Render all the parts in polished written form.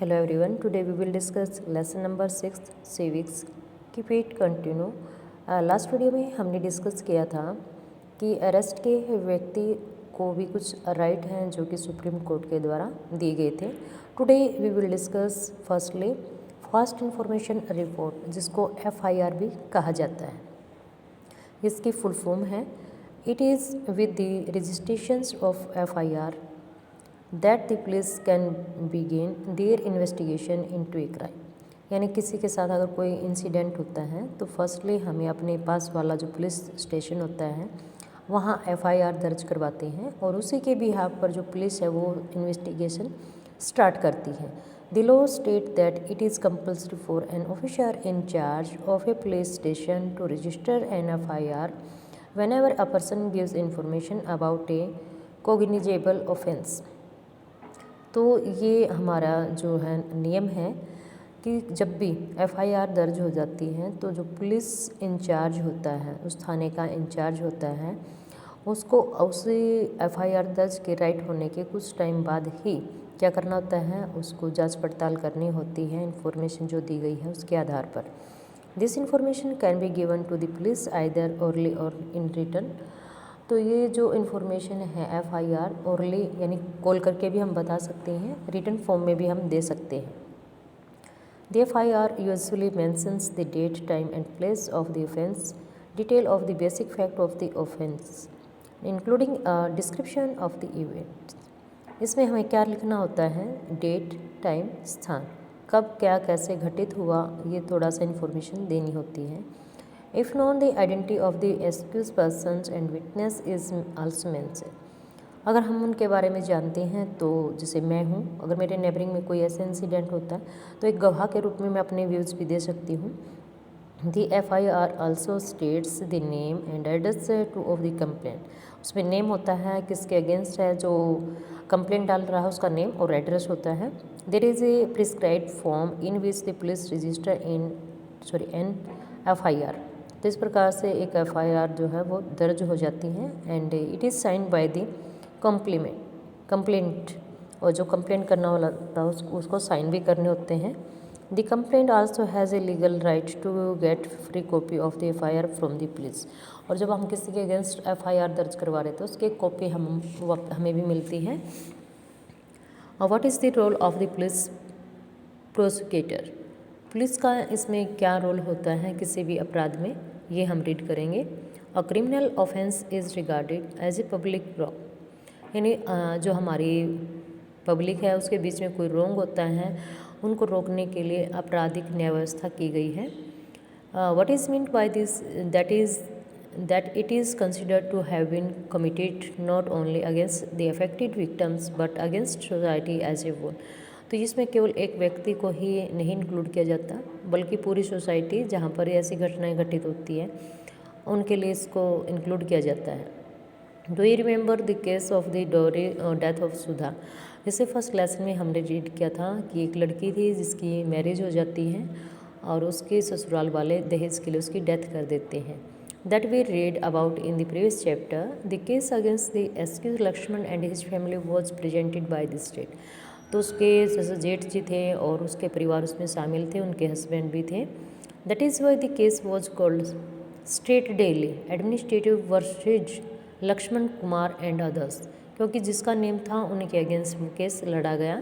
Hello everyone. Today we will discuss lesson number 6 civics. Keep it continue. Last video में हमने discuss किया था कि अरेस्ट के व्यक्ति को भी कुछ राइट हैं जो कि सुप्रीम कोर्ट के द्वारा दिए गए थे. Today we will discuss firstly fast information report, जिसको FIR भी कहा जाता है. इसकी फुल फॉर्म है it is with the registrations of FIR that the police can begin their investigation into a crime. यानी किसी के साथ अगर कोई इंसिडेंट होता है तो फर्स्टली हमें अपने पास वाला जो पुलिस स्टेशन होता है वहाँ FIR दर्ज करवाते हैं और उसी के बिहाफ पर जो पुलिस है वो इन्वेस्टिगेशन स्टार्ट करती है. The law state that it is compulsory for an officer in charge of a police station to register an FIR whenever a person gives information about a cognizable offense. तो ये हमारा जो है नियम है कि जब भी FIR दर्ज हो जाती है तो जो पुलिस इंचार्ज होता है, उस थाने का इंचार्ज होता है, उसको उसी FIR दर्ज के राइट होने के कुछ टाइम बाद ही क्या करना होता है, उसको जांच पड़ताल करनी होती है इन्फॉर्मेशन जो दी गई है उसके आधार पर. This information can be given to the police either orally or in return. तो ये जो इन्फॉर्मेशन है FIR ओरली यानी कॉल करके भी हम बता सकते हैं, रिटन फॉर्म में भी हम दे सकते हैं. The FIR usually mentions the date, time and place of the offence, detail of the basic fact of the offence including description of the event. इसमें हमें क्या लिखना होता है, डेट, टाइम, स्थान, कब क्या कैसे घटित हुआ, ये थोड़ा सा इन्फॉर्मेशन देनी होती है. If known, the identity of the accused persons and witness is also mentioned. अगर हम उनके बारे में जानते हैं तो जैसे मैं हूँ, अगर मेरे नेबरिंग में कोई ऐसा इंसिडेंट होता है तो एक गवाह के रूप में मैं अपने व्यूज़ भी दे सकती हूँ. The FIR also states the name and address of the complaint. उसमें नेम होता है, किसके अगेंस्ट है जो कंप्लेंट डाल रहा है उसका नेम और एड्रेस होता है. There is a prescribed form in which the police register an FIR. तो इस प्रकार से एक FIR जो है वो दर्ज हो जाती है and it is signed by the complaint, और जो कंप्लेंट करने वाला था उसको साइन भी करने होते हैं. The complaint also has a legal right to get free copy of the FIR from the police. और जब हम किसी के अगेंस्ट FIR दर्ज करवा रहे थे उसकी एक कॉपी हमें भी मिलती है. What is the role of the police prosecutor. Police का इसमें क्या रोल होता है किसी भी अपराध में, ये हम रीड करेंगे. A criminal offence is regarded as a public wrong. यानी जो हमारी पब्लिक है उसके बीच में कोई रॉन्ग होता है उनको रोकने के लिए आपराधिक न्याय व्यवस्था की गई है. What is meant by this, that it is considered to have been committed not only against the affected victims but against society as a whole. तो इसमें केवल एक व्यक्ति को ही नहीं इंक्लूड किया जाता बल्कि पूरी सोसाइटी जहाँ पर ऐसी घटनाएं घटित होती है उनके लिए इसको इंक्लूड किया जाता है. Do you remember the case of the डोरी डेथ ऑफ सुधा. जैसे फर्स्ट लेसन में हमने रीड किया था कि एक लड़की थी जिसकी मैरिज हो जाती है और उसके ससुराल वाले दहेज के लिए उसकी डेथ कर देते हैं. That we read about in the previous chapter. The case against the accused Lakshman and his family was presented by the state. तो उसके जैसे जेठ जी थे और उसके परिवार उसमें शामिल थे, उनके हस्बैंड भी थे. That is why the case was called state Delhi administrative versus Lakshman Kumar and others, क्योंकि जिसका नेम था उनके अगेंस्ट में केस लड़ा गया.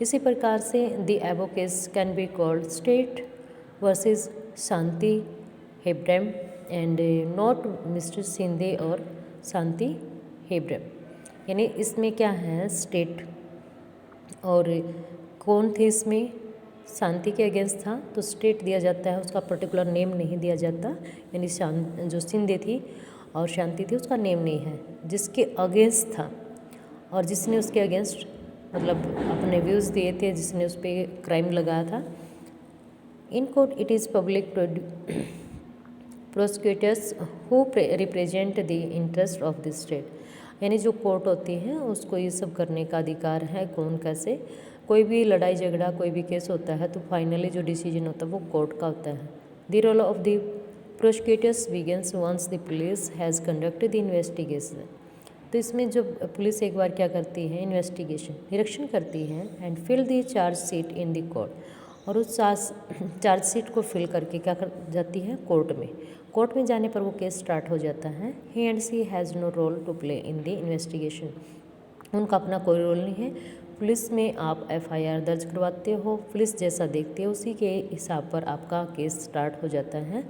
इसी प्रकार से the above case can be called state versus Shanti Hembram and not mister Sindhe और शांति हेब्रम. यानी इसमें क्या है, स्टेट और कौन थे इसमें, शांति के अगेंस्ट था तो स्टेट दिया जाता है, उसका पर्टिकुलर नेम नहीं दिया जाता. यानी जो सिंधे थी और शांति थी उसका नेम नहीं है, जिसके अगेंस्ट था और जिसने उसके अगेंस्ट मतलब अपने व्यूज़ दिए थे, जिसने उस पर क्राइम लगाया था. In court it is public prosecutors who represent the interest of the state. यानी जो कोर्ट होती है उसको ये सब करने का अधिकार है. कौन कैसे कोई भी लड़ाई झगड़ा कोई भी केस होता है तो फाइनली जो डिसीजन होता है वो कोर्ट का होता है. The role of the prosecutors begins once the police has conducted the investigation. तो इसमें जो पुलिस एक बार क्या करती है, इन्वेस्टिगेशन निरीक्षण करती है and fill the chargesheet in the court, और उस चार्जशीट को फिल करके क्या कर जाती है, कोर्ट में जाने पर वो केस स्टार्ट हो जाता है। He and she has no role to play in the investigation, उनका अपना कोई रोल नहीं है। पुलिस में आप FIR दर्ज करवाते हो, पुलिस जैसा देखती है उसी के हिसाब पर आपका केस स्टार्ट हो जाता है।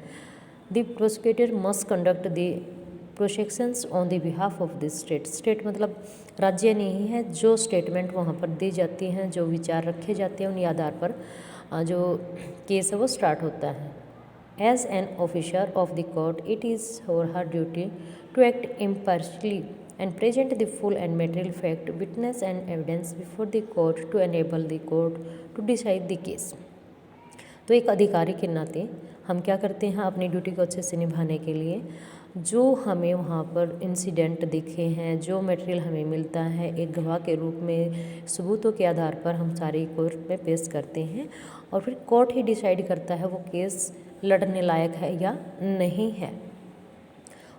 The prosecutor must conduct the prosecutions on the behalf of the state मतलब राज्य नहीं है, जो स्टेटमेंट वहाँ पर दी जाती हैं, जो विचार रखे जाते हैं, उन्हीं आधार पर जो केस है वो स्टार्ट होता है। As an officer of the court it is our her duty to act impartially and present the full and material fact, witness and evidence before the court to enable the court to decide the case। तो एक अधिकारी के नाते हम क्या करते हैं, अपनी ड्यूटी को अच्छे से निभाने के लिए जो हमें वहाँ पर इंसिडेंट दिखे हैं, जो मटेरियल हमें मिलता है, एक गवाह के रूप में सबूतों के आधार पर हम सारी कोर्ट में पेश करते हैं, और फिर कोर्ट ही डिसाइड करता है वो केस लड़ने लायक है या नहीं है।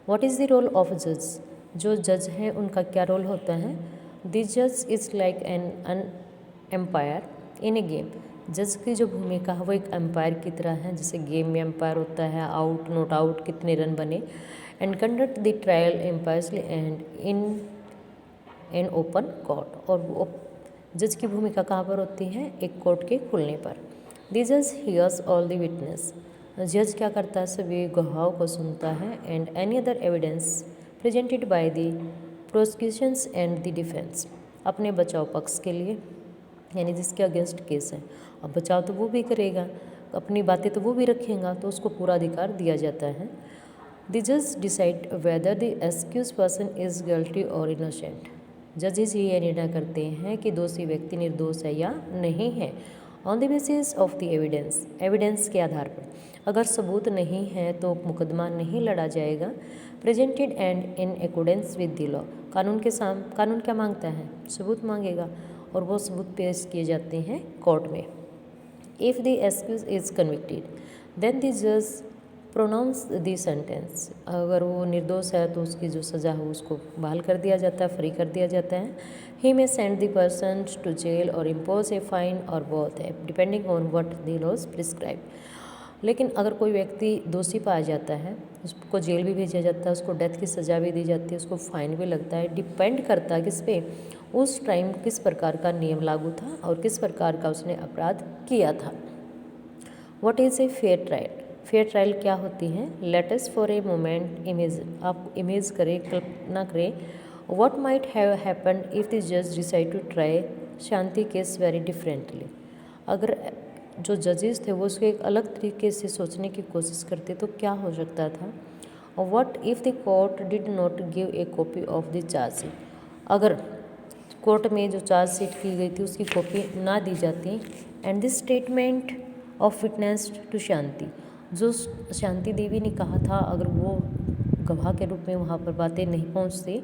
What is the role of जज, जो जज हैं उनका क्या रोल होता है। द जज is like an umpire in a game, जज की जो भूमिका है वो एक एम्पायर की तरह है, जैसे गेम में एम्पायर होता है, आउट नॉट आउट, कितने रन बने। And conduct the trial impartially and in an open court, और वो जज की भूमिका कहाँ पर होती है, एक कोर्ट के खुलने पर। द जज हियर्स ऑल द विटनेस, जज क्या करता है, सभी गवाहों को सुनता है। And any other evidence presented by the prosecutions and the defence, अपने बचाव पक्ष के लिए, यानी जिसके अगेंस्ट केस है, अब बचाव तो वो भी करेगा, अपनी बातें तो वो भी रखेगा, तो उसको पूरा अधिकार दिया जाता है। द जज decide whether the excuse person is guilty और इनोसेंट, जजेस ये निर्णय करते हैं कि दोषी व्यक्ति निर्दोष है या नहीं है। On the basis of the evidence, evidence के आधार पर, अगर सबूत नहीं है तो मुकदमा नहीं लड़ा जाएगा। Presented and in accordance with the law, कानून क्या मांगता है, सबूत मांगेगा, और वो सबूत पेश किए जाते हैं कोर्ट में। If the accused is convicted then the जज प्रोनाउंस द सेंटेंस, अगर वो निर्दोष है तो उसकी जो सज़ा है उसको बहाल कर दिया जाता है, फ्री कर दिया जाता है। He may send the person to jail or impose a fine or both depending on what the laws prescribe, लेकिन अगर कोई व्यक्ति दोषी पाया जाता है उसको जेल भी भेजा जाता है, उसको डेथ की सज़ा भी दी जाती है, उसको फाइन भी लगता है। डिपेंड करता है किस पे, उस टाइम किस प्रकार का नियम लागू था और किस प्रकार का उसने अपराध किया था। What is a fair trial, fair trial क्या होती है। Let us for a moment imagine, आप इमेज करें, कल्पना करें, what might have happened if the जज decide to try Shanti case very differently, अगर जो जजेस थे वो उसको एक अलग तरीके से सोचने की कोशिश करते तो क्या हो सकता था। और what if the court did not give a copy of the chargesheet, अगर कोर्ट में जो चार्जशीट की गई थी उसकी कॉपी ना दी जाती। And this statement of witness to Shanti, जो शांति देवी ने कहा था, अगर वो गवाह के रूप में वहाँ पर बातें नहीं पहुँचती।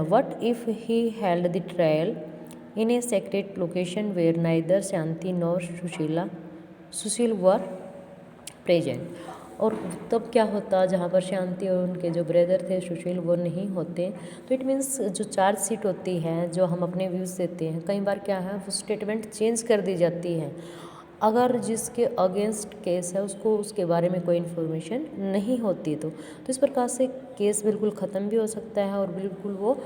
What if he held the trial in a secret location where neither Shanti nor Sushil were present, और तब क्या होता जहाँ पर शांति और उनके जो ब्रदर थे सुशील वो नहीं होते। तो इट मीन्स जो चार्जशीट होती है, जो हम अपने व्यूज़ देते हैं, कई बार क्या है वो स्टेटमेंट चेंज कर दी जाती है, अगर जिसके अगेंस्ट केस है उसको उसके बारे में कोई इन्फॉर्मेशन नहीं होती। तो इस प्रकार से केस बिल्कुल ख़त्म भी हो सकता है और बिल्कुल वो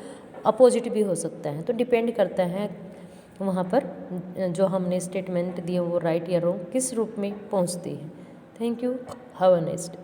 अपोजिट भी हो सकता है। तो डिपेंड करता है वहाँ पर जो हमने स्टेटमेंट दिए वो राइट या रॉन्ग किस रूप में पहुँचती है। Thank you, have a nice day.